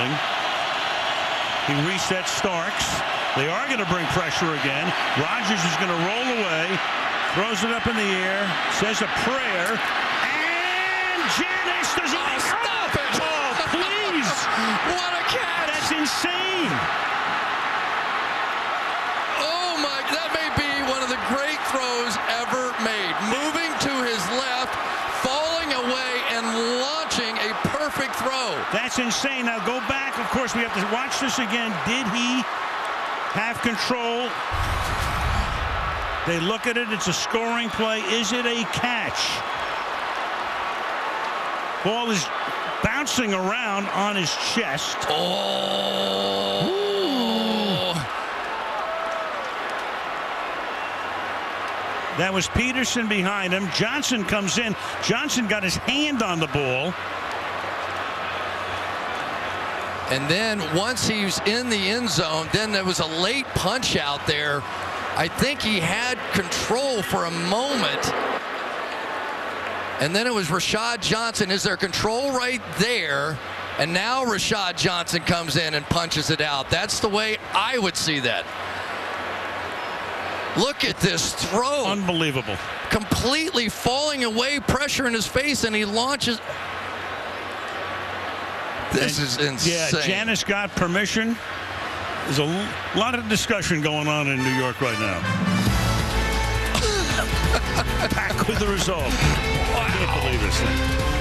rolling. He resets Starks. They are going to bring pressure again. Rodgers is going to roll away. Throws it up in the air. Says a prayer. And Janis does it. Stop it. Oh, please. What a catch. That's insane. Oh, my. That may be one of the great throws ever made. Moving to his left, falling away, and launching a perfect throw. That's insane. Now go back. Of course, we have to watch this again. Did he have control? They look at it. It's a scoring play. Is it a catch? Ball is bouncing around on his chest. Oh. That was Peterson behind him. Johnson comes in. Johnson got his hand on the ball. And then once he's in the end zone, then there was a late punch out there. I think he had control for a moment. And then it was Rashad Johnson. Is there control right there? And now Rashad Johnson comes in and punches it out. That's the way I would see that. Look at this throw. Unbelievable. Completely falling away, pressure in his face, and he launches. This is insane. Yeah, Janis got permission. There's a lot of discussion going on in New York right now. Back with the result. Wow. I can't believe this thing.